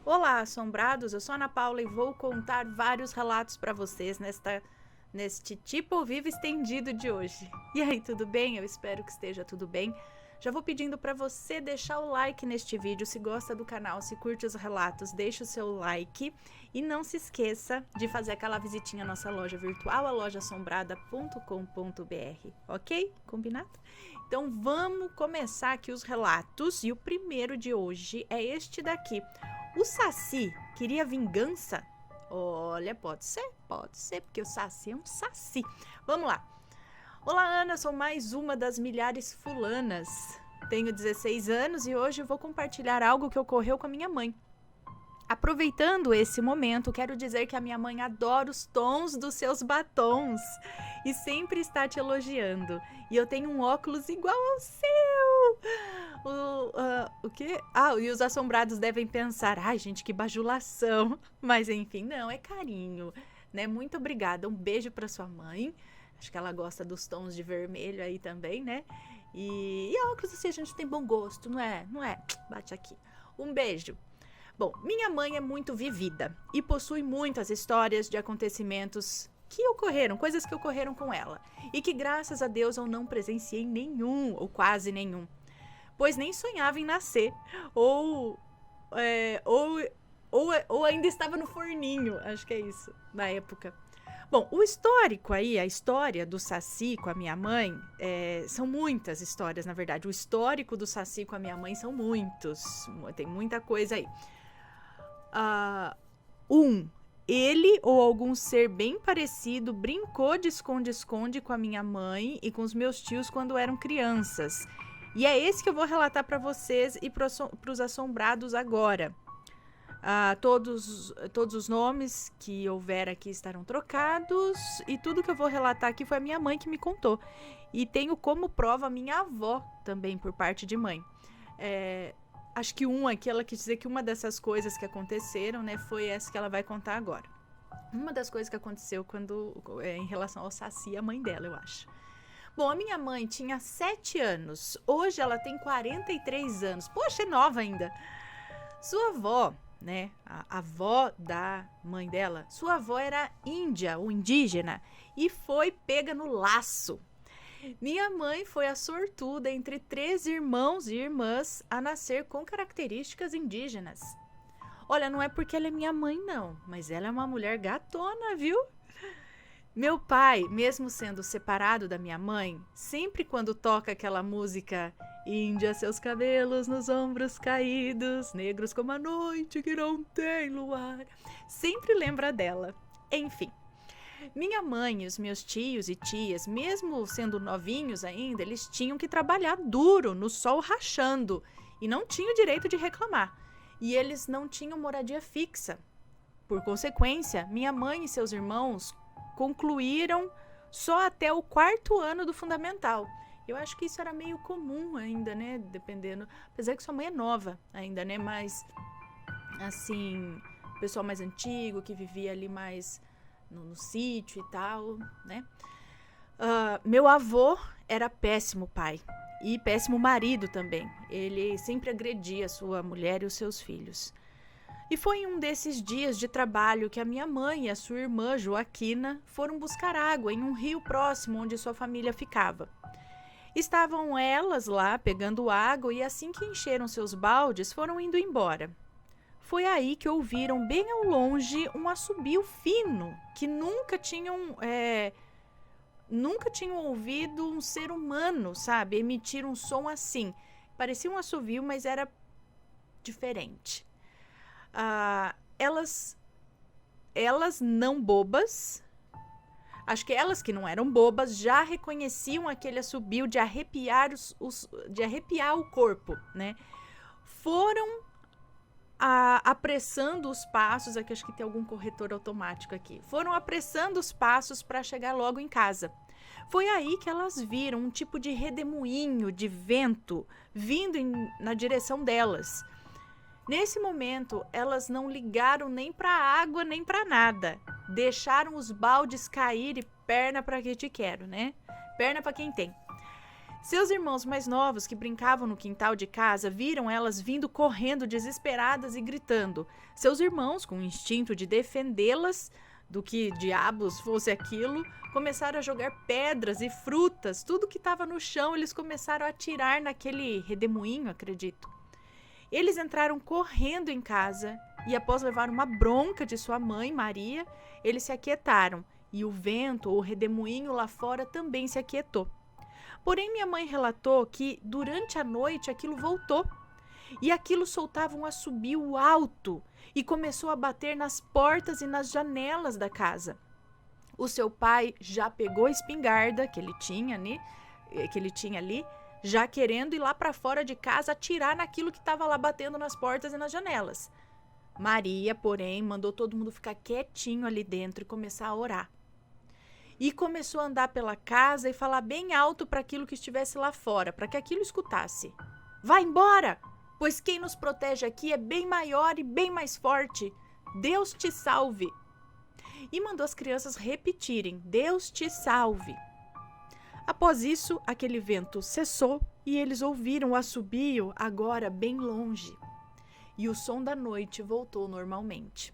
Olá, assombrados! Eu sou a Ana Paula e vou contar vários relatos para vocês neste tipo ao vivo estendido de hoje. E aí, tudo bem? Eu espero que esteja tudo bem. Já vou pedindo para você deixar o like neste vídeo se gosta do canal, se curte os relatos, deixa o seu like e não se esqueça de fazer aquela visitinha à nossa loja virtual, a lojassombrada.com.br, ok? Combinado? Então vamos começar aqui os relatos e o primeiro de hoje é este daqui. O Saci queria vingança? Olha, pode ser, porque o Saci é um saci. Vamos lá. Olá, Ana, sou mais uma das milhares fulanas. Tenho 16 anos e hoje vou compartilhar algo que ocorreu com a minha mãe. Aproveitando esse momento, quero dizer que a minha mãe adora os tons dos seus batons e sempre está te elogiando. E eu tenho um óculos igual ao seu. O quê? E os assombrados devem pensar, ai gente, que bajulação. Mas enfim, não, é carinho, né? Muito obrigada, um beijo para sua mãe. Acho que ela gosta dos tons de vermelho aí também, né? E óculos assim, a gente tem bom gosto, não é? Não é? Bate aqui. Um beijo. Bom, minha mãe é muito vivida e possui muitas histórias de acontecimentos que ocorreram, coisas que ocorreram com ela, e que graças a Deus eu não presenciei nenhum, ou quase nenhum, pois nem sonhava em nascer, ou, é, ou, ou ainda estava no forninho, acho que é isso, na época. Bom, o histórico aí, a história do Saci com a minha mãe, são muitas histórias, na verdade. O histórico do Saci com a minha mãe são muitos, tem muita coisa aí. Uh, ele ou algum ser bem parecido brincou de esconde-esconde com a minha mãe e com os meus tios quando eram crianças. E é esse que eu vou relatar para vocês e para os assombrados agora. Todos os nomes que houver aqui estarão trocados e tudo que eu vou relatar aqui foi a minha mãe que me contou. E tenho como prova a minha avó também, por parte de mãe. Acho que aqui ela quis dizer que uma dessas coisas que aconteceram, né, foi essa que ela vai contar agora. Uma das coisas que aconteceu em relação ao Saci, a mãe dela, eu acho. Bom, a minha mãe tinha 7 anos. Hoje ela tem 43 anos. Poxa, é nova ainda. Sua avó, né, a avó da mãe dela, sua avó era índia ou indígena e foi pega no laço. Minha mãe foi a sortuda entre 3 irmãos e irmãs a nascer com características indígenas. Olha, não é porque ela é minha mãe, não, mas ela é uma mulher gatona, viu? Meu pai, mesmo sendo separado da minha mãe, sempre quando toca aquela música Índia, seus cabelos nos ombros caídos, negros como a noite que não tem luar, sempre lembra dela. Enfim. Minha mãe e os meus tios e tias, mesmo sendo novinhos ainda, eles tinham que trabalhar duro, no sol rachando, e não tinham direito de reclamar. E eles não tinham moradia fixa. Por consequência, minha mãe e seus irmãos concluíram só até o 4º ano do fundamental. Eu acho que isso era meio comum ainda, né? Dependendo. Apesar que sua mãe é nova ainda, né? Mas, assim, pessoal mais antigo, que vivia ali mais no sítio e tal, né? Meu avô era péssimo pai e péssimo marido também. Ele sempre agredia sua mulher e os seus filhos. E foi em um desses dias de trabalho que a minha mãe e a sua irmã Joaquina foram buscar água em um rio próximo onde sua família ficava. Estavam elas lá pegando água e assim que encheram seus baldes foram indo embora. Foi aí que ouviram bem ao longe um assobio fino que nunca tinham ouvido um ser humano, sabe, emitir um som assim. Parecia um assovio, mas era diferente. Elas não bobas, acho que elas que não eram bobas já reconheciam aquele assobio de arrepiar de arrepiar o corpo, né? Foram apressando os passos, aqui acho que tem algum corretor automático aqui. Foram apressando os passos para chegar logo em casa. Foi aí que elas viram um tipo de redemoinho de vento vindo na direção delas. Nesse momento, elas não ligaram nem para a água, nem para nada. Deixaram os baldes cair e perna para quem te quero, né? Perna para quem tem. Seus irmãos mais novos, que brincavam no quintal de casa, viram elas vindo correndo desesperadas e gritando. Seus irmãos, com o instinto de defendê-las do que diabos fosse aquilo, começaram a jogar pedras e frutas, tudo que estava no chão, eles começaram a atirar naquele redemoinho, acredito. Eles entraram correndo em casa e, após levar uma bronca de sua mãe, Maria, eles se aquietaram e o vento ou redemoinho lá fora também se aquietou. Porém, minha mãe relatou que durante a noite aquilo voltou e aquilo soltava um assobio alto e começou a bater nas portas e nas janelas da casa. O seu pai já pegou a espingarda que ele tinha ali, já querendo ir lá para fora de casa atirar naquilo que estava lá batendo nas portas e nas janelas. Maria, porém, mandou todo mundo ficar quietinho ali dentro e começar a orar. E começou a andar pela casa e falar bem alto para aquilo que estivesse lá fora, para que aquilo escutasse. Vai embora, pois quem nos protege aqui é bem maior e bem mais forte. Deus te salve. E mandou as crianças repetirem, Deus te salve. Após isso, aquele vento cessou e eles ouviram o assobio agora bem longe. E o som da noite voltou normalmente.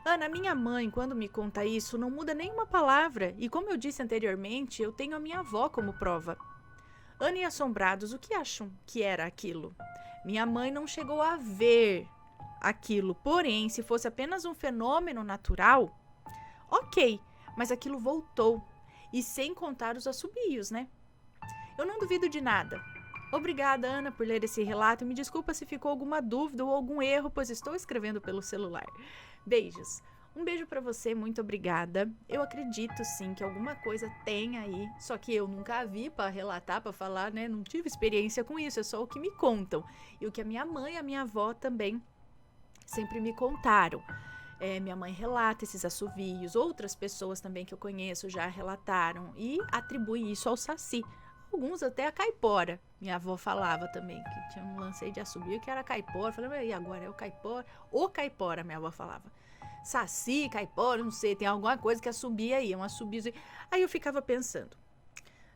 Ana, minha mãe, quando me conta isso, não muda nenhuma palavra. E como eu disse anteriormente, eu tenho a minha avó como prova. Ana e assombrados, o que acham que era aquilo? Minha mãe não chegou a ver aquilo. Porém, se fosse apenas um fenômeno natural, ok, mas aquilo voltou. E sem contar os assobios, né? Eu não duvido de nada. Obrigada, Ana, por ler esse relato. Me desculpa se ficou alguma dúvida ou algum erro, pois estou escrevendo pelo celular. Beijos. Um beijo pra você, muito obrigada. Eu acredito sim que alguma coisa tem aí, só que eu nunca a vi pra relatar, pra falar, né? Não tive experiência com isso, é só o que me contam. E o que a minha mãe e a minha avó também sempre me contaram. Minha mãe relata esses assovios, outras pessoas também que eu conheço já relataram e atribuem isso ao saci. Alguns até a caipora. Minha avó falava também que tinha um lance aí de assobio que era caipora. Eu falei, e agora é o caipora? O caipora, minha avó falava. Saci, caipora, não sei, tem alguma coisa que assobia aí, um assobio. Aí eu ficava pensando,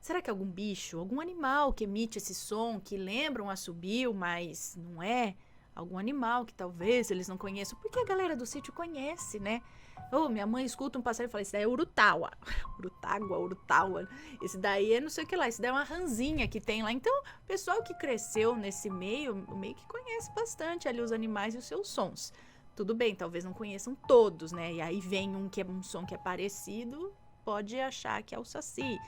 será que é algum bicho, algum animal que emite esse som, que lembra um assobio, mas não é? Algum animal que talvez eles não conheçam, porque a galera do sítio conhece, né? Minha mãe escuta um passarinho e fala, esse daí é urutaua, urutaua, esse daí é não sei o que lá, esse daí é uma ranzinha que tem lá. Então, o pessoal que cresceu nesse meio que conhece bastante ali os animais e os seus sons. Tudo bem, talvez não conheçam todos, né? E aí vem um som que é parecido, pode achar que é o saci,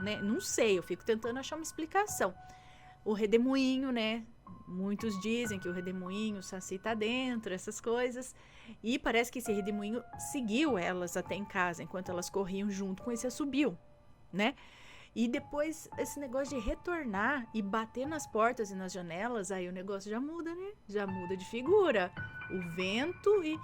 né? Não sei, eu fico tentando achar uma explicação. O redemoinho, né? Muitos dizem que o redemoinho, o saci tá dentro, essas coisas. E parece que esse redemoinho seguiu elas até em casa, enquanto elas corriam junto com esse assobio, né? E depois, esse negócio de retornar e bater nas portas e nas janelas, aí o negócio já muda, né? Já muda de figura. O vento e...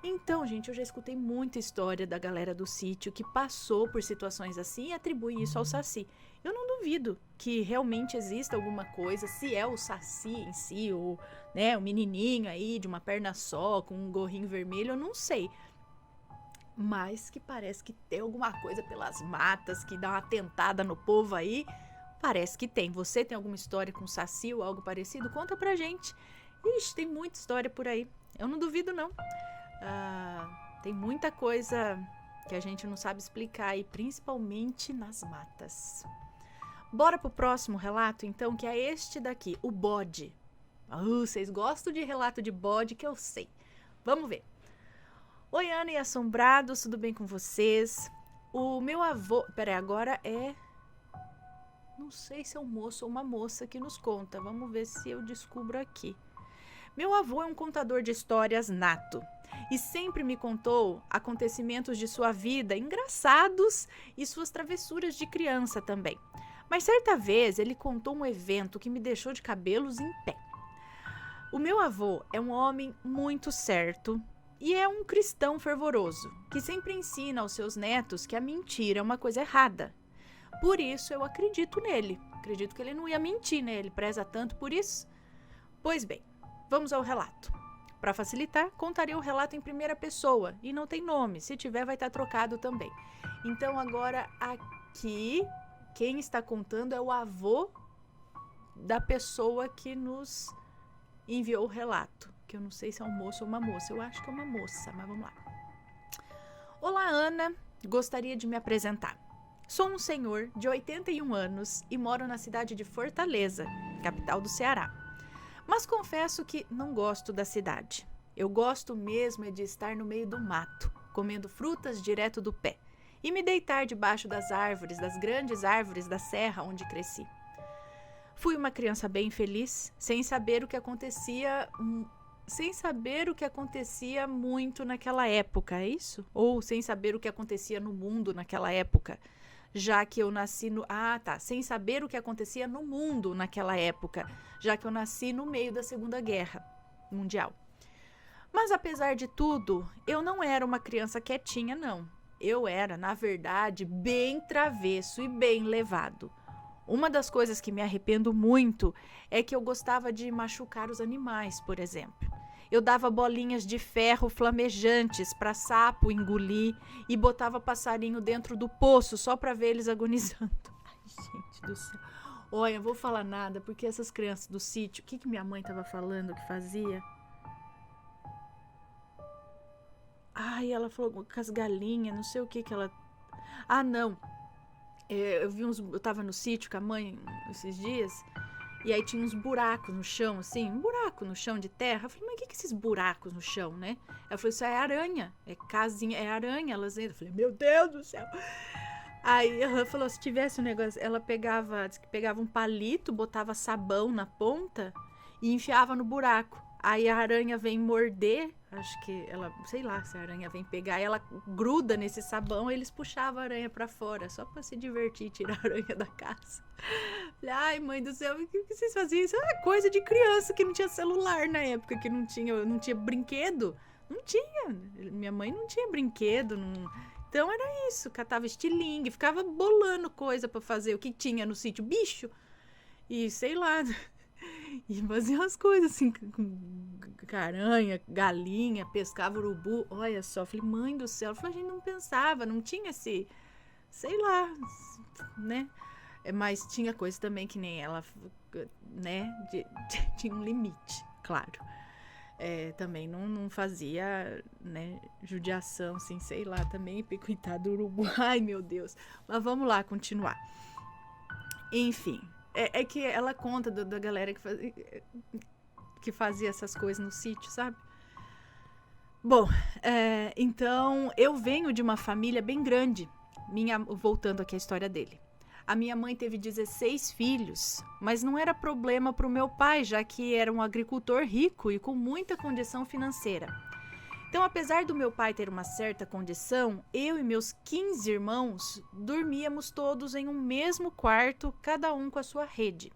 Então, gente, eu já escutei muita história da galera do sítio que passou por situações assim e atribui isso ao saci. Eu não duvido que realmente exista alguma coisa, se é o saci em si, ou, né, o menininho aí de uma perna só, com um gorrinho vermelho, eu não sei. Mas que parece que tem alguma coisa pelas matas, que dá uma tentada no povo aí. Parece que tem. Você tem alguma história com saci ou algo parecido? Conta pra gente. Ixi, tem muita história por aí. Eu não duvido, não. Tem muita coisa que a gente não sabe explicar, e principalmente nas matas. Bora pro próximo relato, então, que é este daqui, o bode. Vocês gostam de relato de bode, que eu sei. Vamos ver. Oi, Ana e assombrados, tudo bem com vocês? O meu avô... Peraí, agora é... Não sei se é um moço ou uma moça que nos conta. Vamos ver se eu descubro aqui. Meu avô é um contador de histórias nato e sempre me contou acontecimentos de sua vida engraçados e suas travessuras de criança também. Mas certa vez ele contou um evento que me deixou de cabelos em pé. O meu avô é um homem muito certo e é um cristão fervoroso que sempre ensina aos seus netos que a mentira é uma coisa errada. Por isso eu acredito nele. Acredito que ele não ia mentir, né? Ele preza tanto por isso. Pois bem, vamos ao relato. Para facilitar, contarei o relato em primeira pessoa e não tem nome. Se tiver, vai estar trocado também. Então, agora aqui, Quem está contando é o avô da pessoa que nos enviou o relato. Que eu não sei se é um moço ou uma moça. Eu acho que é uma moça, mas vamos lá. Olá, Ana. Gostaria de me apresentar. Sou um senhor de 81 anos e moro na cidade de Fortaleza, capital do Ceará. Mas confesso que não gosto da cidade. Eu gosto mesmo é de estar no meio do mato, comendo frutas direto do pé, e me deitar debaixo das árvores, das grandes árvores da serra onde cresci. Fui uma criança bem feliz, sem saber o que acontecia muito naquela época, é isso? Ou sem saber o que acontecia no mundo naquela época, já que eu nasci no... sem saber o que acontecia no mundo naquela época, já que eu nasci no meio da Segunda Guerra Mundial. Mas apesar de tudo, eu não era uma criança quietinha, não. Eu era, na verdade, bem travesso e bem levado. Uma das coisas que me arrependo muito é que eu gostava de machucar os animais, por exemplo. Eu dava bolinhas de ferro flamejantes para sapo engolir e botava passarinho dentro do poço só para ver eles agonizando. Ai, gente do céu. Olha, eu vou falar nada, porque essas crianças do sítio, o que minha mãe estava falando que fazia? Ai, ela falou com as galinhas, não sei o que ela... não. Eu tava no sítio com a mãe esses dias, e aí tinha uns buracos no chão, assim, um buraco no chão de terra. Eu falei, mas o que esses buracos no chão, né? Ela falou, isso é aranha, é casinha, é aranha, elas entram. Eu falei, meu Deus do céu. Aí ela falou, se tivesse um negócio, ela pegava um palito, botava sabão na ponta e enfiava no buraco. Aí a aranha vem morder, acho que ela, sei lá se a aranha vem pegar, e ela gruda nesse sabão, e eles puxavam a aranha pra fora, só pra se divertir, tirar a aranha da casa. Ai, mãe do céu, o que vocês faziam? Isso é coisa de criança que não tinha celular na época, que não tinha brinquedo. Não tinha, minha mãe não tinha brinquedo, então era isso, catava estilingue, ficava bolando coisa pra fazer, o que tinha no sítio, bicho, e sei lá... E fazia umas coisas assim, com aranha, galinha, pescava urubu. Olha só, falei, mãe do céu. Falei, a gente não pensava, não tinha esse, sei lá, né? Mas tinha coisa também que nem ela, né? Tinha um limite, claro. Também não fazia, né, judiação, assim, sei lá, também, coitado do urubu. Ai, meu Deus. Mas vamos lá, continuar. Enfim. É que ela conta da galera que fazia essas coisas no sítio, sabe? Bom, então eu venho de uma família bem grande. Voltando aqui à história dele. A minha mãe teve 16 filhos, mas não era problema para o meu pai, já que era um agricultor rico e com muita condição financeira. Então, apesar do meu pai ter uma certa condição, eu e meus 15 irmãos dormíamos todos em um mesmo quarto, cada um com a sua rede.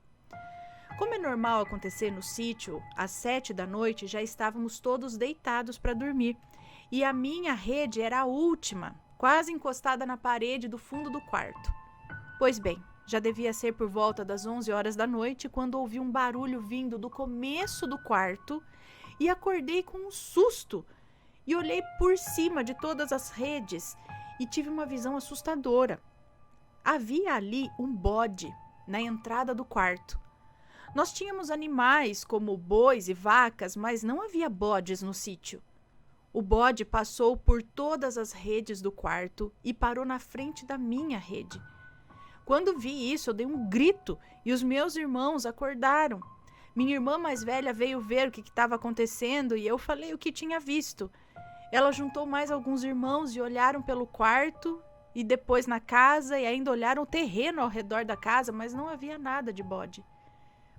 Como é normal acontecer no sítio, às 7 da noite já estávamos todos deitados para dormir, e a minha rede era a última, quase encostada na parede do fundo do quarto. Pois bem, já devia ser por volta das 11 horas da noite quando ouvi um barulho vindo do começo do quarto e acordei com um susto. E olhei por cima de todas as redes e tive uma visão assustadora. Havia ali um bode na entrada do quarto. Nós tínhamos animais como bois e vacas, mas não havia bodes no sítio. O bode passou por todas as redes do quarto e parou na frente da minha rede. Quando vi isso, eu dei um grito e os meus irmãos acordaram. Minha irmã mais velha veio ver o que estava acontecendo e eu falei o que tinha visto. Ela juntou mais alguns irmãos e olharam pelo quarto e depois na casa e ainda olharam o terreno ao redor da casa, mas não havia nada de bode.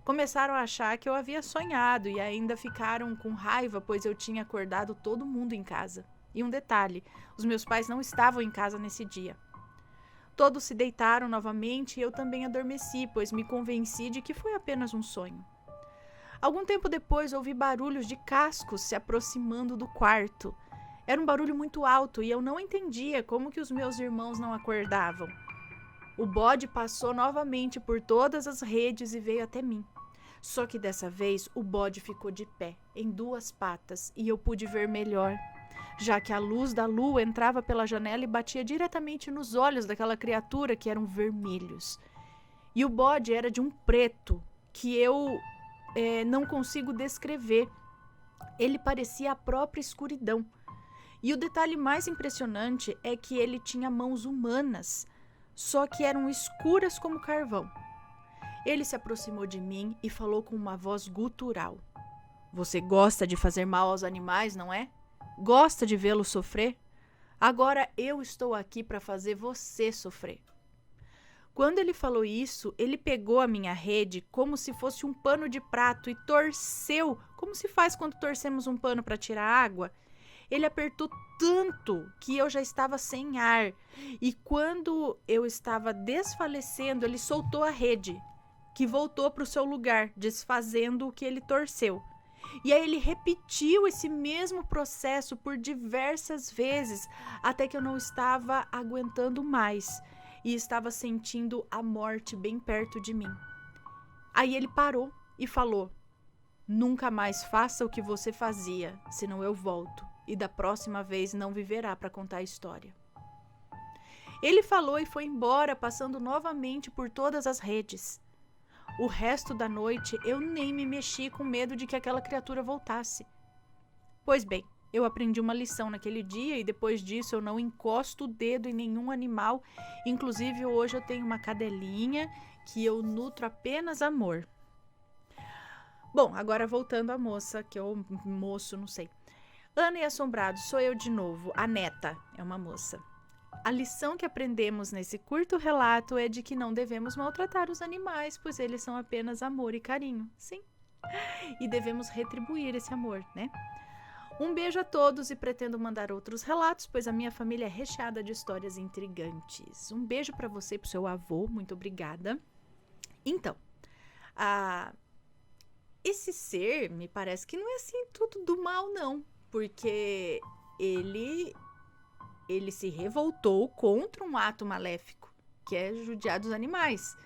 Começaram a achar que eu havia sonhado e ainda ficaram com raiva, pois eu tinha acordado todo mundo em casa. E um detalhe, os meus pais não estavam em casa nesse dia. Todos se deitaram novamente e eu também adormeci, pois me convenci de que foi apenas um sonho. Algum tempo depois ouvi barulhos de cascos se aproximando do quarto. Era um barulho muito alto e eu não entendia como que os meus irmãos não acordavam. O bode passou novamente por todas as redes e veio até mim. Só que dessa vez o bode ficou de pé, em duas patas, e eu pude ver melhor. já que a luz da lua entrava pela janela e batia diretamente nos olhos daquela criatura que eram vermelhos. E o bode era de um preto que eu não consigo descrever. Ele parecia a própria escuridão. E o detalhe mais impressionante é que ele tinha mãos humanas, só que eram escuras como carvão. Ele se aproximou de mim e falou com uma voz gutural. Você gosta de fazer mal aos animais, não é? Gosta de vê-los sofrer? Agora eu estou aqui para fazer você sofrer. Quando ele falou isso, ele pegou a minha rede como se fosse um pano de prato e torceu, como se faz quando torcemos um pano para tirar água. Ele apertou tanto que eu já estava sem ar. E quando eu estava desfalecendo, ele soltou a rede, que voltou para o seu lugar, desfazendo o que ele torceu. E aí ele repetiu esse mesmo processo por diversas vezes, até que eu não estava aguentando mais e estava sentindo a morte bem perto de mim. Aí ele parou e falou: nunca mais faça o que você fazia, senão eu volto, e da próxima vez não viverá para contar a história. Ele falou e foi embora, passando novamente por todas as redes. O resto da noite eu nem me mexi com medo de que aquela criatura voltasse. Pois bem, eu aprendi uma lição naquele dia e depois disso eu não encosto o dedo em nenhum animal. Inclusive hoje eu tenho uma cadelinha que eu nutro apenas amor. Bom, agora voltando à moça, que é o moço, não sei. Ana e Assombrado, sou eu de novo. A neta é uma moça. A lição que aprendemos nesse curto relato é de que não devemos maltratar os animais, pois eles são apenas amor e carinho. Sim. E devemos retribuir esse amor, né? Um beijo a todos e pretendo mandar outros relatos, pois a minha família é recheada de histórias intrigantes. Um beijo para você e pro seu avô, muito obrigada. Então, esse ser me parece que não é assim tudo do mal, não. Porque ele se revoltou contra um ato maléfico, que é judiar dos animais.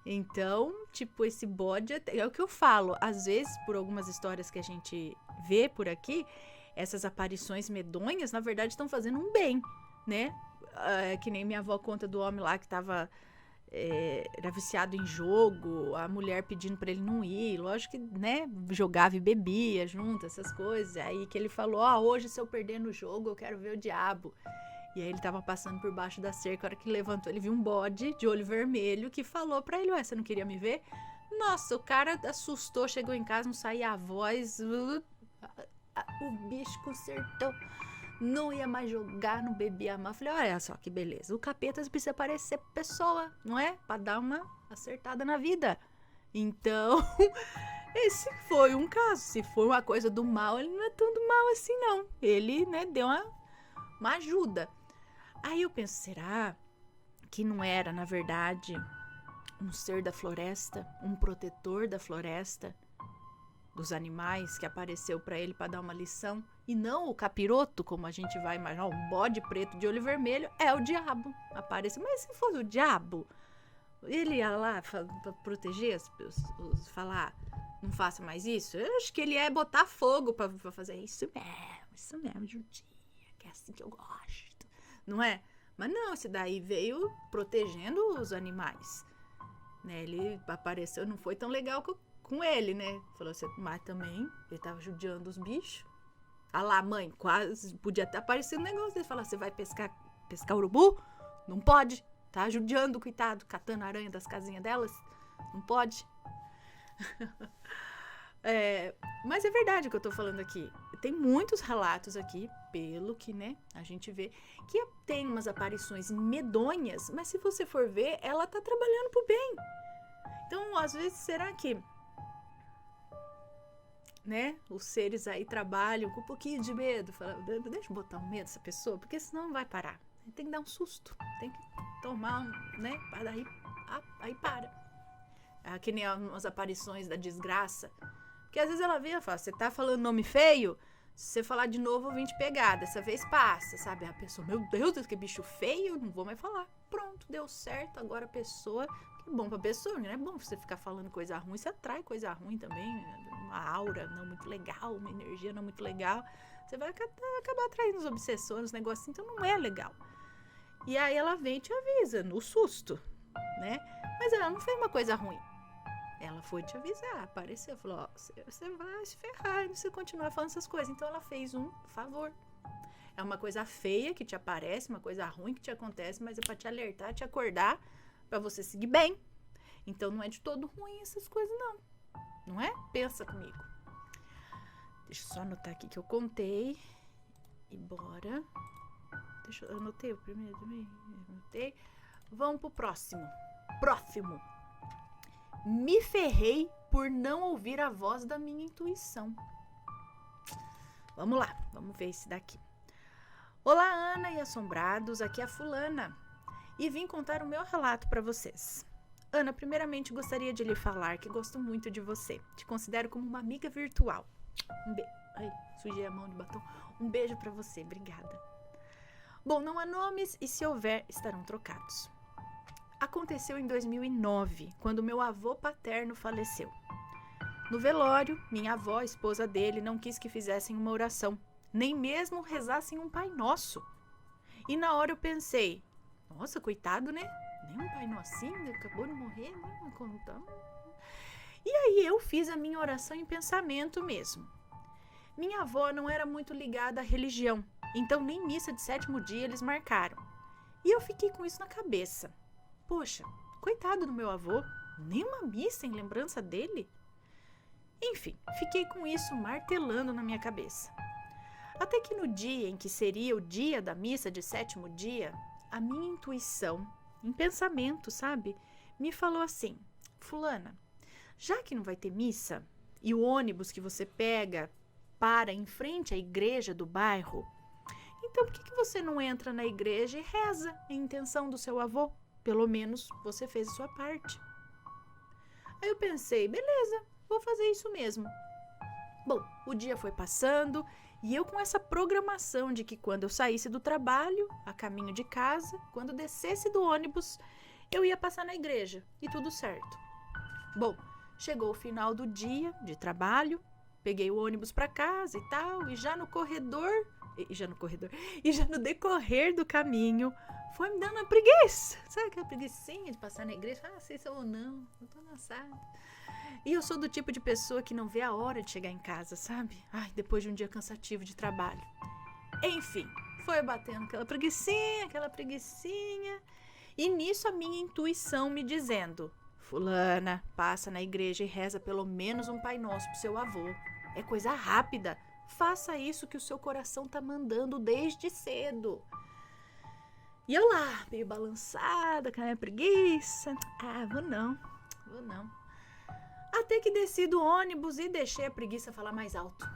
Então, tipo, esse bode é o que eu falo. Às vezes, por algumas histórias que a gente vê por aqui, essas aparições medonhas, na verdade, estão fazendo um bem, né? Que nem minha avó conta do homem lá que era viciado em jogo, a mulher pedindo pra ele não ir, lógico que, né, jogava e bebia junto, essas coisas, aí que ele falou, hoje se eu perder no jogo, eu quero ver o diabo. E aí ele tava passando por baixo da cerca, a hora que levantou, ele viu um bode de olho vermelho que falou pra ele, você não queria me ver? Nossa, o cara assustou, chegou em casa, não saía a voz, o bicho consertou. Não ia mais jogar, não bebia mais. Falei, olha só que beleza. O capeta precisa parecer pessoa, não é? Pra dar uma acertada na vida. Então, esse foi um caso. Se for uma coisa do mal, ele não é tão do mal assim, não. Ele, né, deu uma ajuda. Aí eu penso, será que não era, na verdade, um ser da floresta? Um protetor da floresta? Dos animais que apareceu pra ele pra dar uma lição? E não o capiroto, como a gente vai imaginar, um bode preto de olho vermelho, é o diabo. Apareceu. Mas se fosse o diabo, ele ia lá pra proteger falar, não faça mais isso? Eu acho que ele ia botar fogo pra fazer isso mesmo, judia, que é assim que eu gosto, não é? Mas não, esse daí veio protegendo os animais, né? Ele apareceu, não foi tão legal com ele, né? Falou assim, mas também ele tava judiando os bichos. Ah lá, mãe, quase podia até aparecer um negócio dele. Falar, você vai pescar urubu? Não pode. Tá judiando, coitado, catando aranha das casinhas delas. Não pode. Mas é verdade o que eu tô falando aqui. Tem muitos relatos aqui, pelo que, né, a gente vê, que tem umas aparições medonhas, mas se você for ver, ela tá trabalhando pro bem. Então, às vezes, será que, né, os seres aí trabalham com um pouquinho de medo, falam, deixa eu botar um medo nessa pessoa, porque senão não vai parar. Tem que dar um susto, tem que tomar, né, para aí para. Que nem as aparições da desgraça, porque às vezes ela vê e fala, você tá falando nome feio, se você falar de novo eu vim te pegar, dessa vez passa, sabe? A pessoa, meu Deus, que bicho feio, não vou mais falar. Pronto, deu certo, agora a pessoa, É bom pra pessoa, não é bom você ficar falando coisa ruim, você atrai coisa ruim também, uma aura não muito legal, uma energia não muito legal, você vai acabar atraindo os obsessores, os negócios, então não é legal. E aí ela vem e te avisa, no susto, né? Mas ela não fez uma coisa ruim. Ela foi te avisar, apareceu, falou, ó, você vai se ferrar se você continuar falando essas coisas. Então ela fez um favor. É uma coisa feia que te aparece, uma coisa ruim que te acontece, mas é pra te alertar, te acordar, pra você seguir bem. Então não é de todo ruim essas coisas, não. Não é? Pensa comigo. Deixa eu só anotar aqui que eu contei. E bora. Eu anotei o primeiro também. Anotei. Vamos pro próximo. Próximo. Me ferrei por não ouvir a voz da minha intuição. Vamos lá, vamos ver esse daqui. Olá, Ana e assombrados, aqui é a fulana. E vim contar o meu relato para vocês. Ana, primeiramente gostaria de lhe falar que gosto muito de você. Te considero como uma amiga virtual. Ai, sujei a mão de batom. Um beijo para você, obrigada. Bom, não há nomes e se houver, estarão trocados. Aconteceu em 2009, quando meu avô paterno faleceu. No velório, minha avó, esposa dele, não quis que fizessem uma oração, nem mesmo rezassem um Pai Nosso. E na hora eu pensei, nossa, coitado, né? Nem um Pai Nocinho, acabou de morrer, né? E aí eu fiz a minha oração em pensamento mesmo. Minha avó não era muito ligada à religião, então nem missa de 7º dia eles marcaram. E eu fiquei com isso na cabeça. Poxa, coitado do meu avô, nem uma missa em lembrança dele? Enfim, fiquei com isso martelando na minha cabeça. Até que no dia em que seria o dia da missa de 7º dia, a minha intuição, em pensamento, sabe, me falou assim, fulana, já que não vai ter missa e o ônibus que você pega para em frente à igreja do bairro, então por que você não entra na igreja e reza em intenção do seu avô? Pelo menos você fez a sua parte. Aí eu pensei, beleza, vou fazer isso mesmo. Bom, o dia foi passando e eu com essa programação de que quando eu saísse do trabalho, a caminho de casa, quando descesse do ônibus, eu ia passar na igreja e tudo certo. Bom, chegou o final do dia de trabalho, peguei o ônibus para casa e tal, e já no decorrer do caminho, foi me dando uma preguiça. Sabe aquela preguicinha de passar na igreja? Sei se eu ou não, eu tô cansada. E eu sou do tipo de pessoa que não vê a hora de chegar em casa, sabe? Ai, depois de um dia cansativo de trabalho. Enfim, foi batendo aquela preguicinha. E nisso a minha intuição me dizendo, fulana, passa na igreja e reza pelo menos um Pai Nosso pro seu avô. É coisa rápida. Faça isso que o seu coração tá mandando desde cedo. E eu lá, meio balançada, com a minha preguiça. Vou não. Até que desci do ônibus e deixei a preguiça falar mais alto.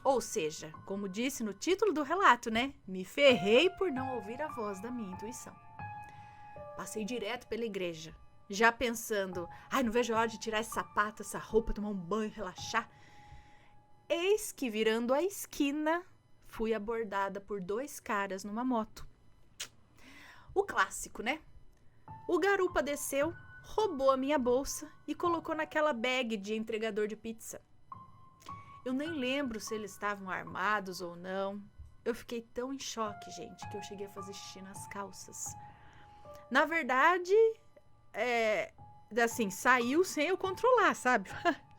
Ou seja, como disse no título do relato, né? Me ferrei por não ouvir a voz da minha intuição. Passei direto pela igreja, já pensando, não vejo a hora de tirar esse sapato, essa roupa, tomar um banho, relaxar. Eis que virando a esquina, fui abordada por 2 caras numa moto. O clássico, né? O garupa desceu, roubou a minha bolsa e colocou naquela bag de entregador de pizza. Eu nem lembro se eles estavam armados ou não. Eu fiquei tão em choque, gente, que eu cheguei a fazer xixi nas calças. Na verdade, assim, saiu sem eu controlar, sabe?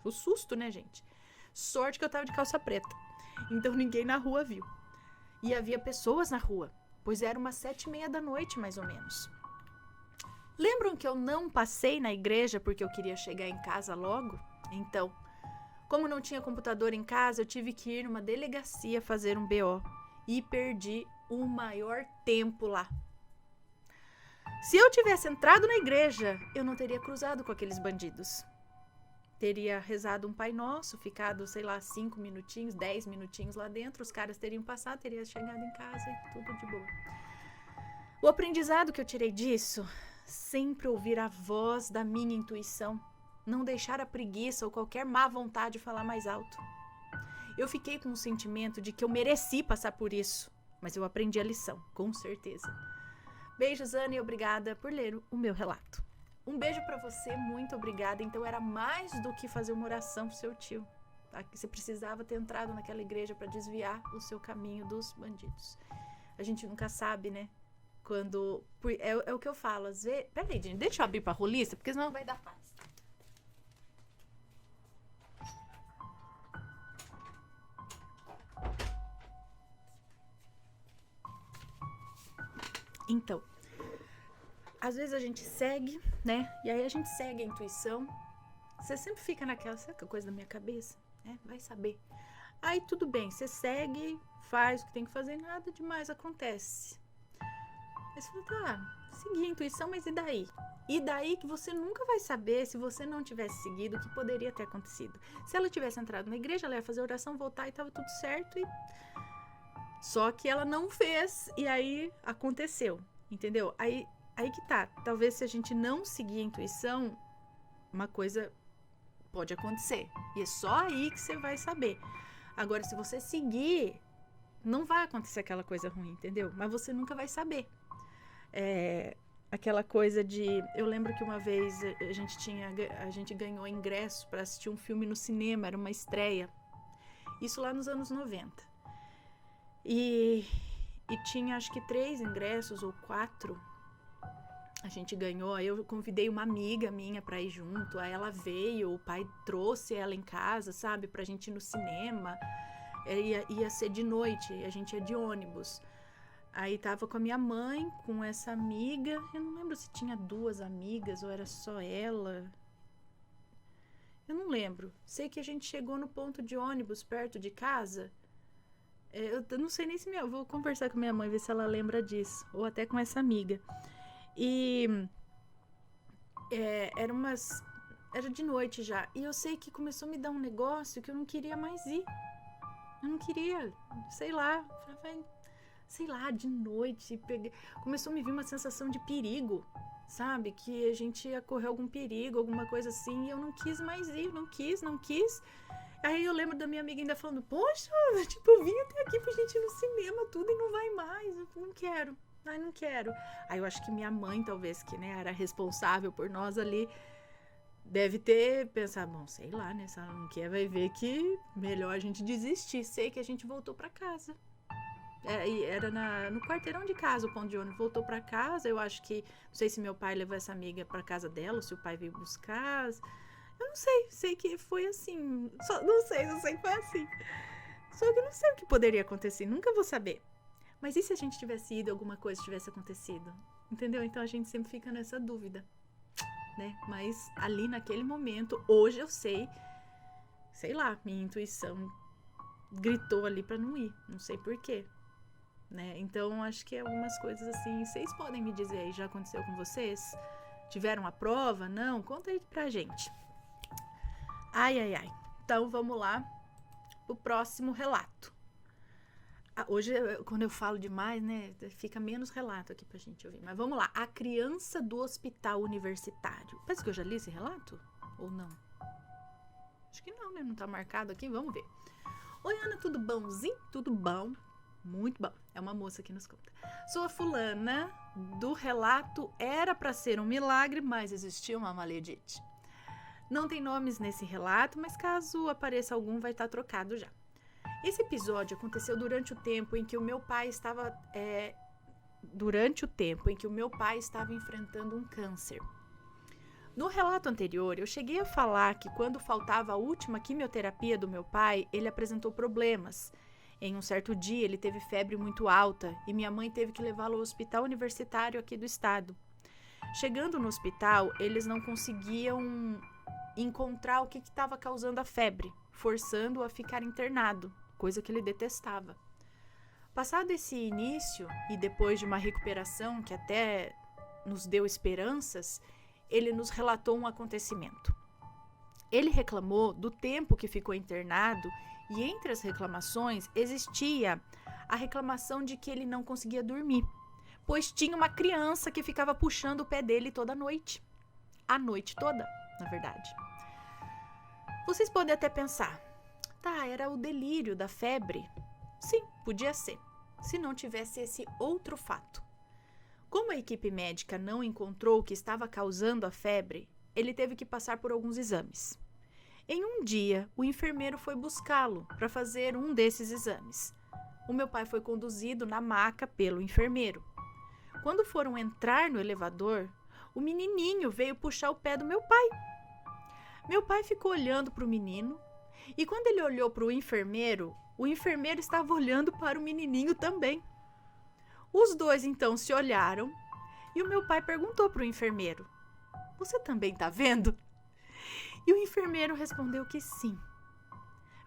O susto, né, gente? Sorte que eu tava de calça preta. Então ninguém na rua viu. E havia pessoas na rua, pois era umas 7h30 da noite, mais ou menos. Lembram que eu não passei na igreja porque eu queria chegar em casa logo? Então, como não tinha computador em casa, eu tive que ir numa delegacia fazer um BO e perdi o maior tempo lá. Se eu tivesse entrado na igreja, eu não teria cruzado com aqueles bandidos. Teria rezado um Pai Nosso, ficado, 5 minutinhos, 10 minutinhos lá dentro, os caras teriam passado, teria chegado em casa e tudo de boa. O aprendizado que eu tirei disso, sempre ouvir a voz da minha intuição, não deixar a preguiça ou qualquer má vontade falar mais alto. Eu fiquei com o sentimento de que eu mereci passar por isso, mas eu aprendi a lição, com certeza. Beijos, Ana, e obrigada por ler o meu relato. Um beijo pra você, muito obrigada. Então era mais do que fazer uma oração pro seu tio. Tá? Você precisava ter entrado naquela igreja para desviar o seu caminho dos bandidos. A gente nunca sabe, né? Quando... É o que eu falo, às vezes... Peraí, gente, deixa eu abrir pra roliça, porque senão vai dar paz. Então, às vezes a gente segue, né? E aí a gente segue a intuição. Você sempre fica naquela, sabe que coisa da minha cabeça? Vai saber. Aí tudo bem, você segue, faz o que tem que fazer, nada demais acontece. Aí você fala, tá, segui a intuição, mas e daí? E daí que você nunca vai saber, se você não tivesse seguido, o que poderia ter acontecido. Se ela tivesse entrado na igreja, ela ia fazer oração, voltar e tava tudo certo. Só que ela não fez e aí aconteceu, entendeu? Aí que tá, talvez se a gente não seguir a intuição, uma coisa pode acontecer. E é só aí que você vai saber. Agora, se você seguir, não vai acontecer aquela coisa ruim, entendeu? Mas você nunca vai saber. Aquela coisa de... Eu lembro que uma vez a gente ganhou ingresso para assistir um filme no cinema, era uma estreia. Isso lá nos anos 90. E tinha acho que 3 ingressos ou 4. A gente ganhou, aí eu convidei uma amiga minha pra ir junto, aí ela veio, o pai trouxe ela em casa, sabe, pra gente ir no cinema. Ia ser de noite, a gente ia de ônibus. Aí tava com a minha mãe, com essa amiga, eu não lembro se tinha 2 amigas ou era só ela. Eu não lembro. Sei que a gente chegou no ponto de ônibus perto de casa. Eu não sei nem se eu vou conversar com minha mãe, ver se ela lembra disso, ou até com essa amiga. E era de noite já. E eu sei que começou a me dar um negócio que eu não queria mais ir. Eu não queria, sei lá, de noite. Começou a me vir uma sensação de perigo, sabe? Que a gente ia correr algum perigo, alguma coisa assim. E eu não quis mais ir, não quis. Aí eu lembro da minha amiga ainda falando, poxa, tipo, eu vim até aqui pra gente ir no cinema, tudo, e não vai mais. Eu não quero. Ai, não quero. Aí eu acho que minha mãe, talvez, que né, era responsável por nós ali, deve ter pensado, bom, sei lá, né? Se ela não quer, vai ver que melhor a gente desistir. Sei que a gente voltou pra casa. Era no quarteirão de casa o ponto de ônibus. Voltou pra casa, eu acho que... Não sei se meu pai levou essa amiga pra casa dela, ou se o pai veio buscar. Eu não sei que foi assim. Não sei que foi assim. Só que eu não sei o que poderia acontecer, nunca vou saber. Mas e se a gente tivesse ido, alguma coisa tivesse acontecido? Entendeu? Então a gente sempre fica nessa dúvida, né? Mas ali naquele momento, hoje eu sei lá, minha intuição gritou ali pra não ir, não sei porquê, né? Então acho que algumas coisas assim, vocês podem me dizer aí, já aconteceu com vocês? Tiveram a prova? Não? Conta aí pra gente. Ai. Então vamos lá pro próximo relato. Hoje, quando eu falo demais, né, fica menos relato aqui pra gente ouvir. Mas vamos lá. A criança do hospital universitário. Parece que eu já li esse relato? Ou não? Acho que não, né? Não tá marcado aqui. Vamos ver. Oi, Ana, tudo bonzinho? Tudo bom. Muito bom. É uma moça que nos conta. Sou a fulana do relato Era pra ser um milagre, mas existia uma maledite. Não tem nomes nesse relato, mas caso apareça algum, vai estar trocado já. Esse episódio aconteceu durante o tempo em que o meu pai estava enfrentando um câncer. No relato anterior, eu cheguei a falar que quando faltava a última quimioterapia do meu pai, ele apresentou problemas. Em um certo dia, ele teve febre muito alta e minha mãe teve que levá-lo ao hospital universitário aqui do estado. Chegando no hospital, eles não conseguiam encontrar o que estava causando a febre, forçando-o a ficar internado, coisa que ele detestava. Passado esse início, e depois de uma recuperação que até nos deu esperanças, ele nos relatou um acontecimento. Ele reclamou do tempo que ficou internado e entre as reclamações existia a reclamação de que ele não conseguia dormir, pois tinha uma criança que ficava puxando o pé dele toda noite. A noite toda, na verdade. Vocês podem até pensar, tá, era o delírio da febre? Sim, podia ser, se não tivesse esse outro fato. Como a equipe médica não encontrou o que estava causando a febre, ele teve que passar por alguns exames. Em um dia, o enfermeiro foi buscá-lo para fazer um desses exames. O meu pai foi conduzido na maca pelo enfermeiro. Quando foram entrar no elevador, o menininho veio puxar o pé do meu pai. Meu pai ficou olhando para o menino e quando ele olhou para o enfermeiro estava olhando para o menininho também. Os dois então se olharam e o meu pai perguntou para o enfermeiro: "Você também está vendo?" E o enfermeiro respondeu que sim.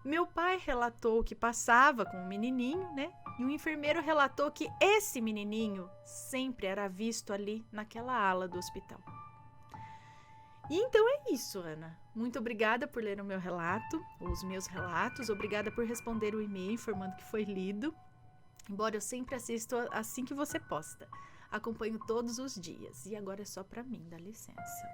Meu pai relatou o que passava com o menininho, né? E o enfermeiro relatou que esse menininho sempre era visto ali naquela ala do hospital. E então é isso, Ana. Muito obrigada por ler o meu relato, os meus relatos. Obrigada por responder o e-mail informando que foi lido. Embora eu sempre assista assim que você posta. Acompanho todos os dias. E agora é só para mim, dá licença.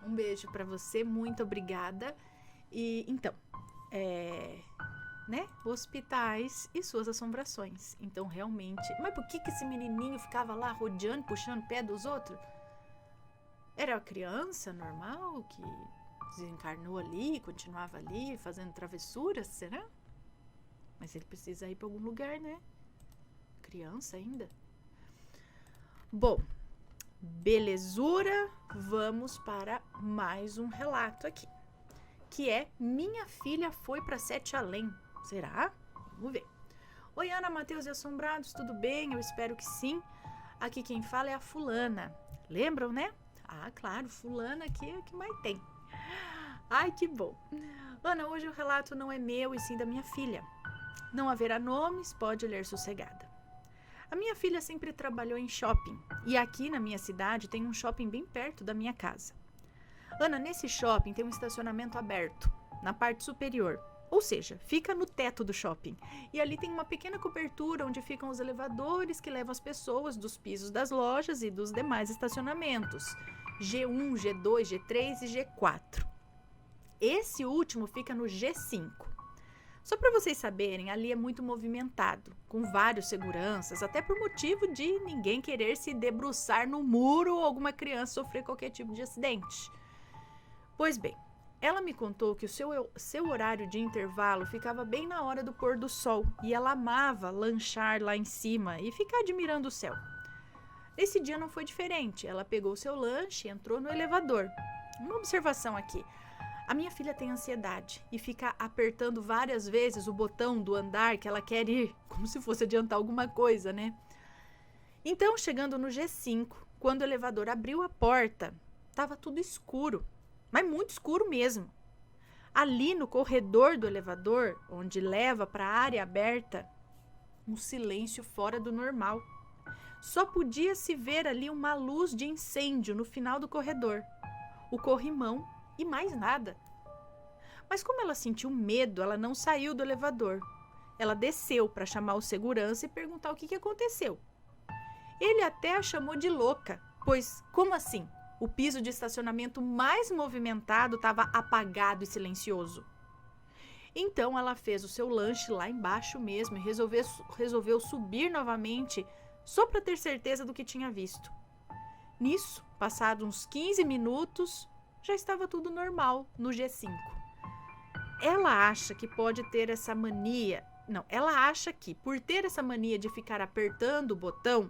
Um beijo para você, muito obrigada. E então, hospitais e suas assombrações. Então, realmente... Mas por que esse menininho ficava lá rodeando, puxando o pé dos outros? Era uma criança normal que desencarnou ali, continuava ali, fazendo travessuras, será? Mas ele precisa ir para algum lugar, né? Criança ainda. Bom, belezura, vamos para mais um relato aqui. Que é Minha Filha Foi para Sete Além. Será? Vamos ver. Oi, Ana, Matheus e Assombrados, tudo bem? Eu espero que sim. Aqui quem fala é a fulana. Lembram, né? Ah, claro, fulana aqui é o que mais tem. Ai, que bom. Ana, hoje o relato não é meu e sim da minha filha. Não haverá nomes, pode ler sossegada. A minha filha sempre trabalhou em shopping. E aqui na minha cidade tem um shopping bem perto da minha casa. Ana, nesse shopping tem um estacionamento aberto, na parte superior. Ou seja, fica no teto do shopping. E ali tem uma pequena cobertura onde ficam os elevadores que levam as pessoas dos pisos das lojas e dos demais estacionamentos. G1, G2, G3 e G4. Esse último fica no G5. Só para vocês saberem, ali é muito movimentado, com vários seguranças, até por motivo de ninguém querer se debruçar no muro ou alguma criança sofrer qualquer tipo de acidente. Pois bem, ela me contou que o seu horário de intervalo ficava bem na hora do pôr do sol e ela amava lanchar lá em cima e ficar admirando o céu. Nesse dia não foi diferente, ela pegou seu lanche e entrou no elevador. Uma observação aqui, a minha filha tem ansiedade e fica apertando várias vezes o botão do andar que ela quer ir, como se fosse adiantar alguma coisa, né? Então, chegando no G5, quando o elevador abriu a porta, estava tudo escuro. Mas muito escuro mesmo. Ali no corredor do elevador, onde leva para a área aberta, um silêncio fora do normal. Só podia se ver ali uma luz de incêndio no final do corredor, o corrimão e mais nada. Mas como ela sentiu medo, ela não saiu do elevador. Ela desceu para chamar o segurança e perguntar o que aconteceu. Ele até a chamou de louca, pois como assim? O piso de estacionamento mais movimentado estava apagado e silencioso. Então ela fez o seu lanche lá embaixo mesmo e resolveu subir novamente só para ter certeza do que tinha visto. Nisso, passados uns 15 minutos, já estava tudo normal no G5. Ela acha que pode ter essa mania... Não, ela acha que por ter essa mania de ficar apertando o botão,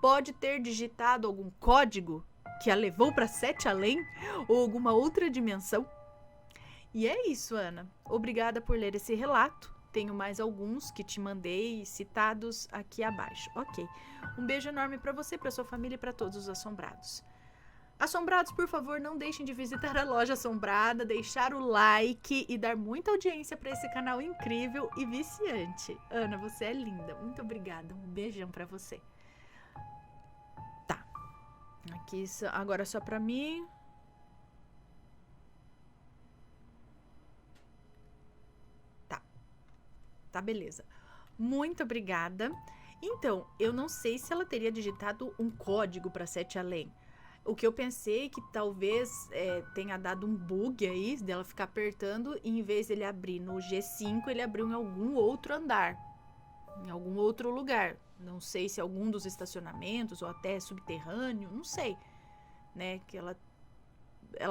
pode ter digitado algum código que a levou para Sete Além ou alguma outra dimensão. E é isso, Ana. Obrigada por ler esse relato. Tenho mais alguns que te mandei citados aqui abaixo. Ok. Um beijo enorme para você, para sua família e para todos os assombrados. Assombrados, por favor, não deixem de visitar a Loja Assombrada, deixar o like e dar muita audiência para esse canal incrível e viciante. Ana, você é linda. Muito obrigada. Um beijão para você. Aqui, agora só pra mim. Tá, beleza. Muito obrigada. Então, eu não sei se ela teria digitado um código para Sete Além. O que eu pensei que talvez tenha dado um bug aí, dela ficar apertando, e em vez dele abrir no G5, ele abriu em algum outro andar, em algum outro lugar. Não sei se algum dos estacionamentos ou até subterrâneo, não sei, né? Que ela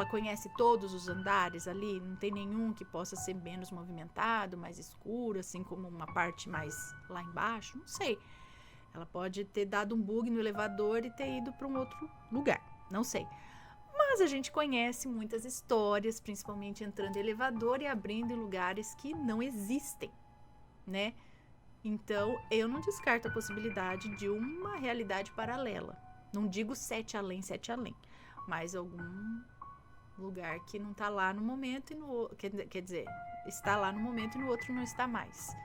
conhece todos os andares ali, não tem nenhum que possa ser menos movimentado, mais escuro, assim como uma parte mais lá embaixo, não sei. Ela pode ter dado um bug no elevador e ter ido para um outro lugar, não sei. Mas a gente conhece muitas histórias, principalmente entrando em elevador e abrindo em lugares que não existem, né? Então, eu não descarto a possibilidade de uma realidade paralela. Não digo 7 além, mas algum lugar que não está lá no momento e no quer dizer, está lá no momento e no outro não está mais.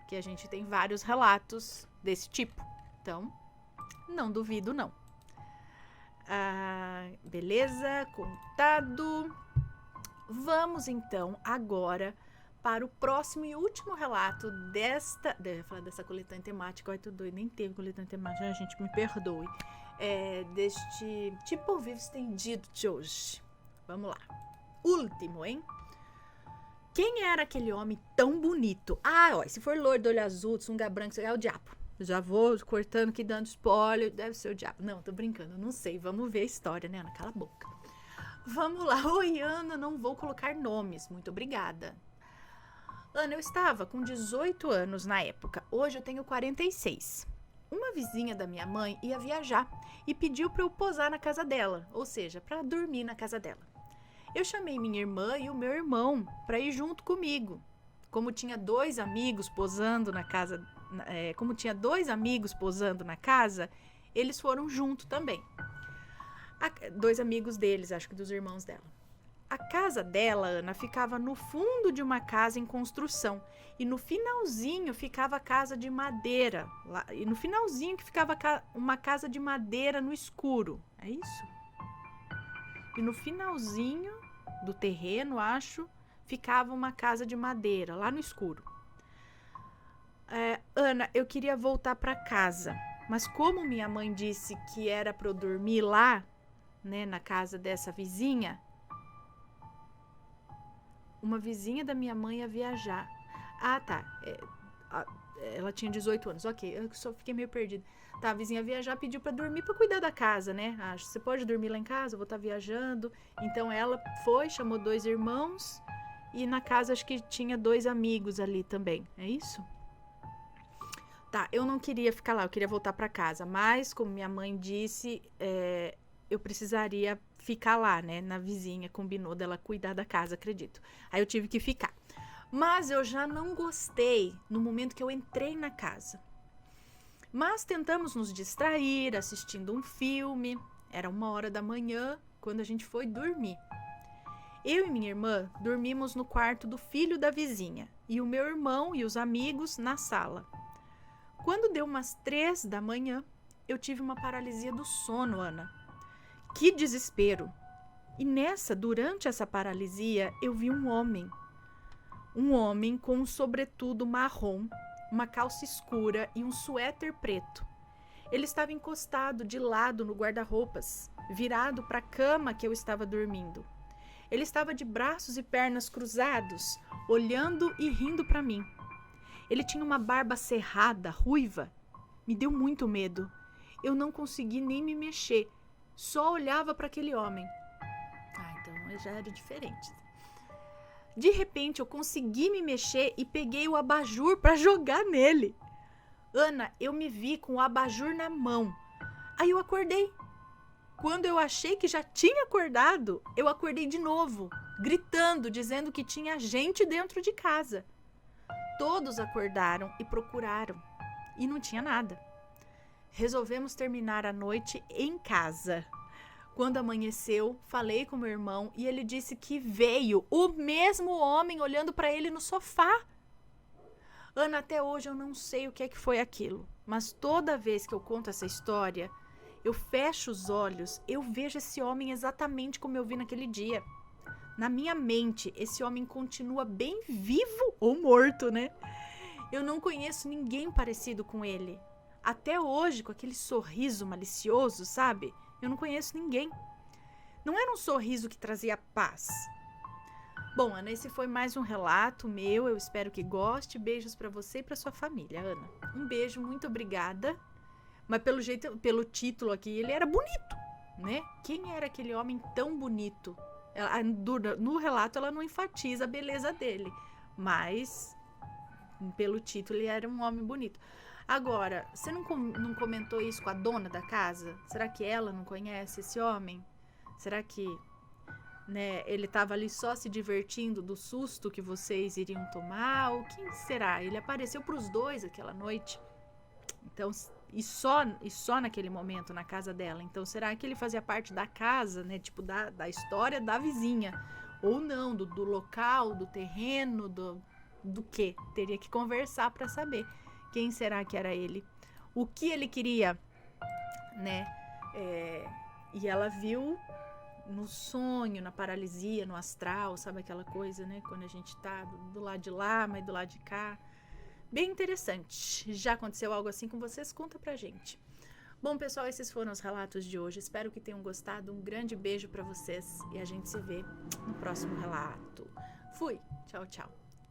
Que a gente tem vários relatos desse tipo. Então, não duvido não. Beleza, contado. Vamos então agora para o próximo e último relato desta... Eu ia falar dessa coletânea temática, olha, tô doido, nem teve coletânea temática, gente, me perdoe. Deste tipo ao vivo estendido de hoje. Vamos lá. Último, hein? Quem era aquele homem tão bonito? Ó, se for loiro, olho azul, sunga branca, é o diabo. Eu já vou cortando aqui, dando spoiler, deve ser o diabo. Não, tô brincando, não sei, vamos ver a história, né, Ana? Cala a boca. Vamos lá. Oi, Ana, não vou colocar nomes, muito obrigada. Ana, eu estava com 18 anos na época, hoje eu tenho 46. Uma vizinha da minha mãe ia viajar e pediu para eu posar na casa dela, ou seja, para dormir na casa dela. Eu chamei minha irmã e o meu irmão para ir junto comigo. Como tinha dois amigos posando na casa, eles foram junto também. Dois amigos deles, acho que dos irmãos dela. A casa dela, Ana, ficava no fundo de uma casa em construção. E no finalzinho ficava a casa de madeira. E no finalzinho que ficava uma casa de madeira no escuro. É isso? E no finalzinho do terreno, acho, ficava uma casa de madeira, lá no escuro. Ana, eu queria voltar para casa. Mas como minha mãe disse que era para eu dormir lá, né, na casa dessa vizinha... Uma vizinha da minha mãe ia viajar. Tá. Ela tinha 18 anos. Ok, eu só fiquei meio perdida. Tá, a vizinha ia viajar, pediu pra dormir, pra cuidar da casa, né? Você pode dormir lá em casa? Eu vou estar viajando. Então ela foi, chamou 2 irmãos. E na casa acho que tinha 2 amigos ali também. É isso? Tá, eu não queria ficar lá, eu queria voltar pra casa. Mas, como minha mãe disse, eu precisaria ficar lá, né, na vizinha, combinou dela cuidar da casa, acredito. Aí eu tive que ficar. Mas eu já não gostei no momento que eu entrei na casa. Mas tentamos nos distrair, assistindo um filme. Era 1h da manhã, quando a gente foi dormir. Eu e minha irmã dormimos no quarto do filho da vizinha. E o meu irmão e os amigos na sala. Quando deu umas 3 da manhã, eu tive uma paralisia do sono, Ana. Que desespero! E durante essa paralisia, eu vi um homem. Um homem com um sobretudo marrom, uma calça escura e um suéter preto. Ele estava encostado de lado no guarda-roupas, virado para a cama que eu estava dormindo. Ele estava de braços e pernas cruzados, olhando e rindo para mim. Ele tinha uma barba cerrada, ruiva. Me deu muito medo. Eu não consegui nem me mexer. Só olhava para aquele homem. Então já era diferente. De repente eu consegui me mexer e peguei o abajur para jogar nele. Ana, eu me vi com o abajur na mão. Aí eu acordei. Quando eu achei que já tinha acordado, eu acordei de novo, gritando, dizendo que tinha gente dentro de casa. Todos acordaram e procuraram. E não tinha nada. Resolvemos terminar a noite em casa. Quando amanheceu, falei com meu irmão e ele disse que veio o mesmo homem olhando para ele no sofá. Ana, até hoje eu não sei o que foi aquilo, mas toda vez que eu conto essa história, eu fecho os olhos, eu vejo esse homem exatamente como eu vi naquele dia. Na minha mente, esse homem continua bem vivo ou morto, né? Eu não conheço ninguém parecido com ele. Até hoje, com aquele sorriso malicioso, sabe? Eu não conheço ninguém. Não era um sorriso que trazia paz. Bom, Ana, esse foi mais um relato meu. Eu espero que goste. Beijos pra você e pra sua família, Ana. Um beijo, muito obrigada. Mas pelo jeito, pelo título aqui, ele era bonito, né? Quem era aquele homem tão bonito? No relato, ela não enfatiza a beleza dele, mas pelo título, ele era um homem bonito. Agora, você não comentou isso com a dona da casa? Será que ela não conhece esse homem? Será que, né, ele estava ali só se divertindo do susto que vocês iriam tomar? Ou quem será? Ele apareceu para os dois aquela noite. Então, e só naquele momento na casa dela. Então, será que ele fazia parte da casa, né? Tipo, da história da vizinha? Ou não, do local, do terreno, do quê? Teria que conversar para saber quem será que era ele. O que ele queria, né? E ela viu no sonho, na paralisia, no astral, sabe aquela coisa, né? Quando a gente tá do lado de lá, mas do lado de cá. Bem interessante. Já aconteceu algo assim com vocês? Conta pra gente. Bom, pessoal, esses foram os relatos de hoje. Espero que tenham gostado. Um grande beijo pra vocês e a gente se vê no próximo relato. Fui. Tchau, tchau.